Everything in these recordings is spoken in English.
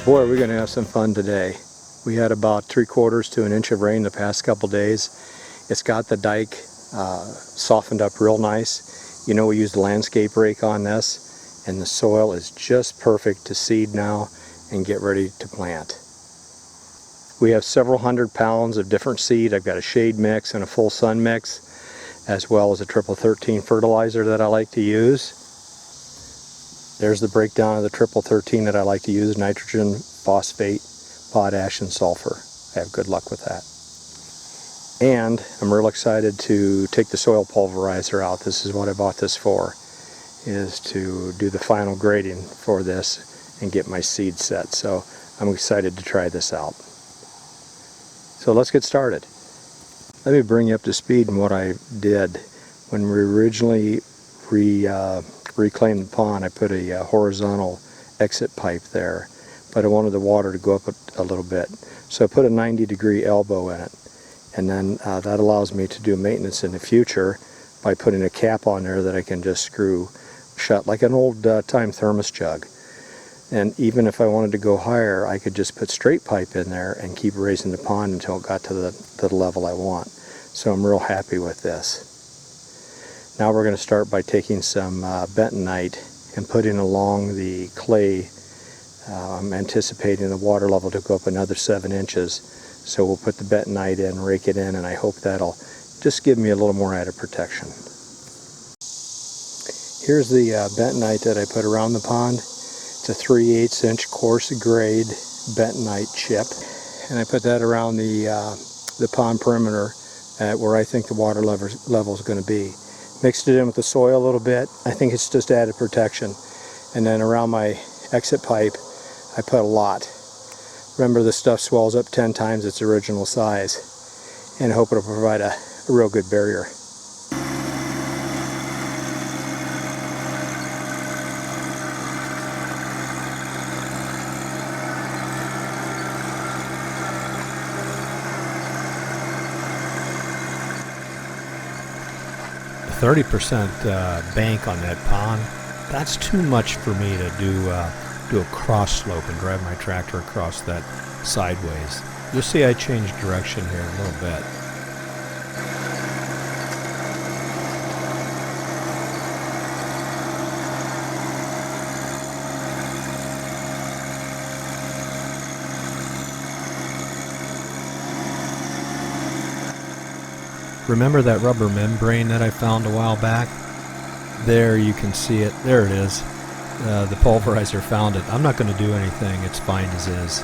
Boy, we're going to have some fun today. We had about 3/4 to an inch of rain the past couple days. It's got the dike softened up real nice. You know, we used a landscape rake on this, and the soil is just perfect to seed now and get ready to plant. We have several hundred pounds of different seed. I've got a shade mix and a full sun mix, as well as a triple 13 fertilizer that I like to use. There's the breakdown of the triple 13 that I like to use: nitrogen, phosphate, potash, and sulfur. I have good luck with that. And I'm real excited to take the soil pulverizer out. This is what I bought this for, is to do the final grading for this and get my seed set. So I'm excited to try this out. So let's get started. Let me bring you up to speed on what I did. When we originally reclaimed the pond, I put a horizontal exit pipe there, but I wanted the water to go up a little bit. So I put a 90-degree elbow in it, and then that allows me to do maintenance in the future by putting a cap on there that I can just screw shut like an old time thermos jug. And even if I wanted to go higher, I could just put straight pipe in there and keep raising the pond until it got to the level I want. So I'm real happy with this. Now we're going to start by taking some bentonite and putting along the clay. I'm anticipating the water level to go up another 7 inches. So we'll put the bentonite in, rake it in, and I hope that'll just give me a little more added protection. Here's the bentonite that I put around the pond. It's a 3/8 inch coarse grade bentonite chip, and I put that around the pond perimeter at where I think the water level is going to be. Mixed it in with the soil a little bit. I think it's just added protection. And then around my exit pipe, I put a lot. Remember, this stuff swells up 10 times its original size, and I hope it'll provide a real good barrier. A 30% bank on that pond, that's too much for me to do a cross slope and drive my tractor across that sideways. You'll see I changed direction here a little bit. Remember that rubber membrane that I found a while back? There, you can see it. There it is. The pulverizer found it. I'm not going to do anything. It's fine as is.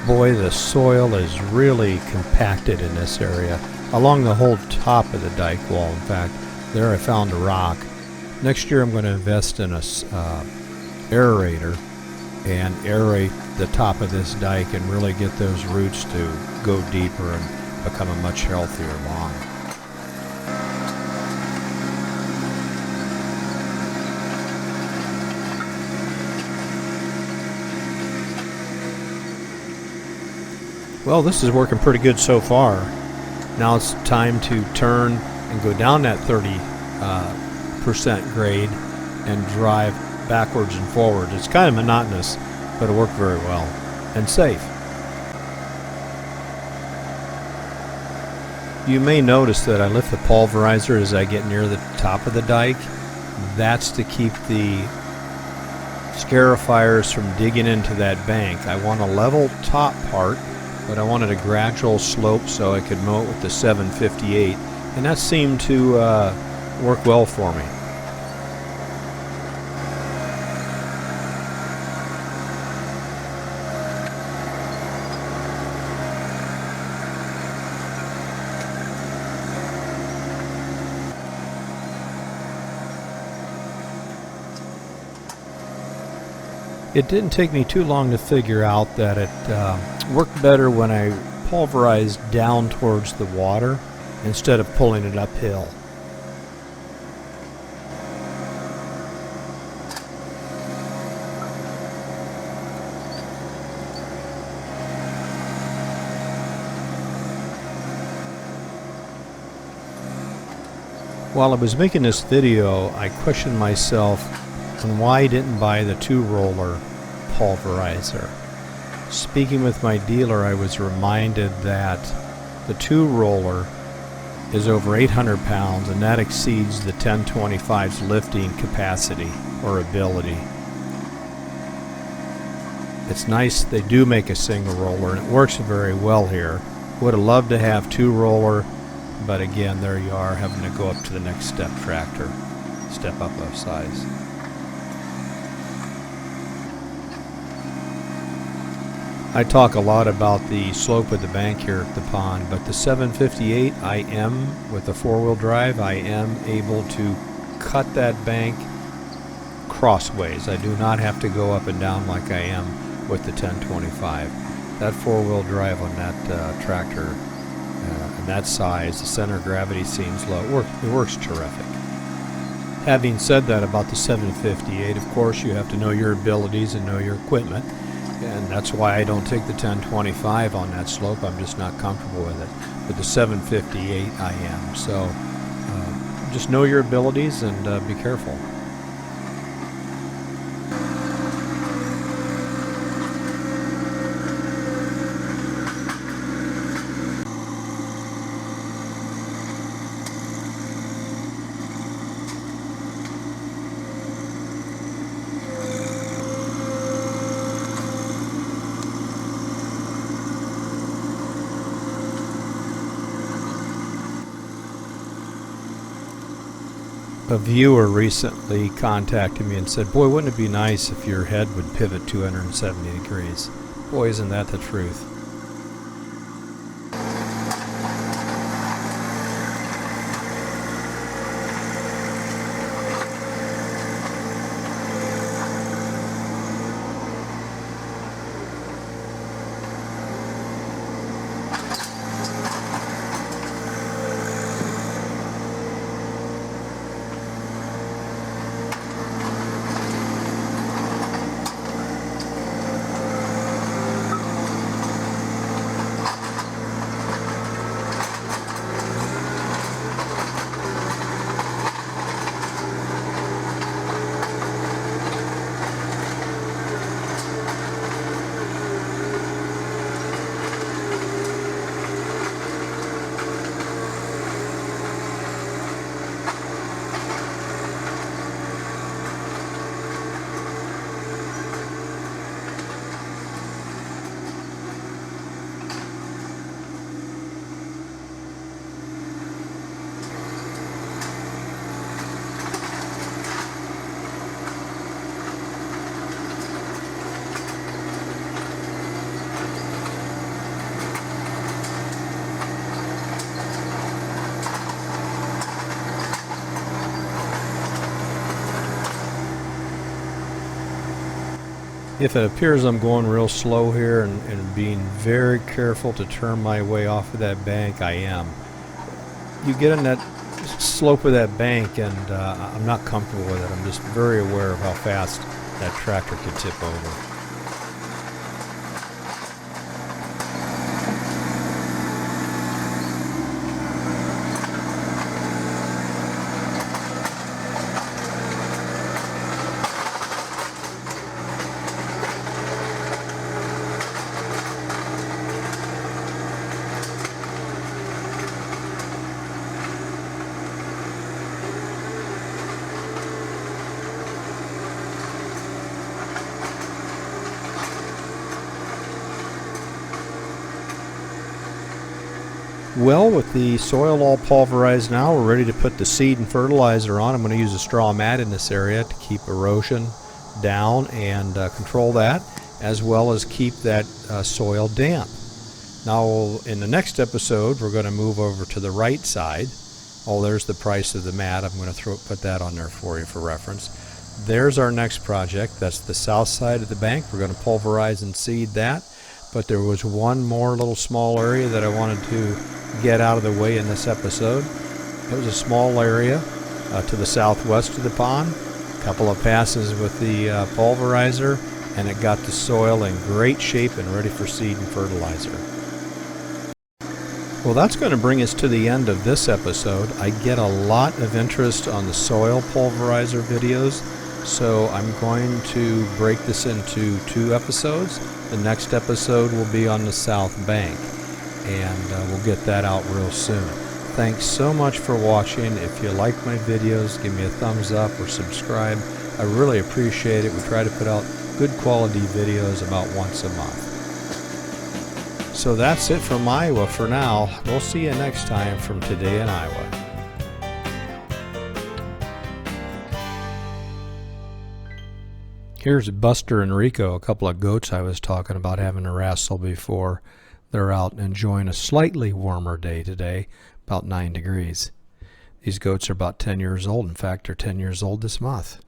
Boy, the soil is really compacted in this area, along the whole top of the dike wall. In fact, there I found a rock. Next year I'm going to invest in a aerator and aerate the top of this dike and really get those roots to go deeper and become a much healthier lawn. Well, this is working pretty good so far. Now it's time to turn and go down that 30% grade and drive backwards and forward. It's kind of monotonous, but it worked very well and safe. You may notice that I lift the pulverizer as I get near the top of the dike, That's to keep the scarifiers from digging into that bank. I want a level top part, but I wanted a gradual slope so I could mow it with the 758, and that seemed to work well for me. It didn't take me too long to figure out that it worked better when I pulverized down towards the water instead of pulling it uphill. While I was making this video, I questioned myself on why I didn't buy the 2-roller pulverizer. Speaking with my dealer, I was reminded that the 2-roller is over 800 pounds, and that exceeds the 1025's lifting capacity or ability. It's nice they do make a single roller, and it works very well here. Would have loved to have 2-roller, but again, there you are, having to go up to the next step tractor, step up of size. I talk a lot about the slope of the bank here at the pond, but the 758, I am, with the 4-wheel drive, I am able to cut that bank crossways. I do not have to go up and down like I am with the 1025. That 4-wheel drive on that tractor and that size, the center of gravity seems low. It works terrific. Having said that about the 758, of course, you have to know your abilities and know your equipment. And that's why I don't take the 1025 on that slope. I'm just not comfortable with it. But the 758 I am. So just know your abilities and be careful. A viewer recently contacted me and said, boy, wouldn't it be nice if your head would pivot 270 degrees? Boy, isn't that the truth. If it appears I'm going real slow here and being very careful to turn my way off of that bank, I am. You get in that slope of that bank and I'm not comfortable with it. I'm just very aware of how fast that tractor could tip over. Well, with the soil all pulverized now, we're ready to put the seed and fertilizer on. I'm going to use a straw mat in this area to keep erosion down and control that, as well as keep that soil damp. Now, in the next episode, we're going to move over to the right side. Oh, there's the price of the mat. I'm going to put that on there for you for reference. There's our next project. That's the south side of the bank. We're going to pulverize and seed that. But there was one more little small area that I wanted to get out of the way in this episode. It was a small area to the southwest of the pond. A couple of passes with the pulverizer, and it got the soil in great shape and ready for seed and fertilizer. Well, that's going to bring us to the end of this episode. I get a lot of interest on the soil pulverizer videos, so I'm going to break this into 2 episodes. The next episode will be on the south bank, and we'll get that out real soon. Thanks so much for watching. If you like my videos, give me a thumbs up or subscribe. I really appreciate it. We try to put out good quality videos about once a month. So that's it from Iowa for now. We'll see you next time from Today in Iowa. Here's Buster and Rico, a couple of goats I was talking about having a wrestle before. They're out enjoying a slightly warmer day today, about 9 degrees. These goats are about 10 years old. In fact, they're 10 years old this month.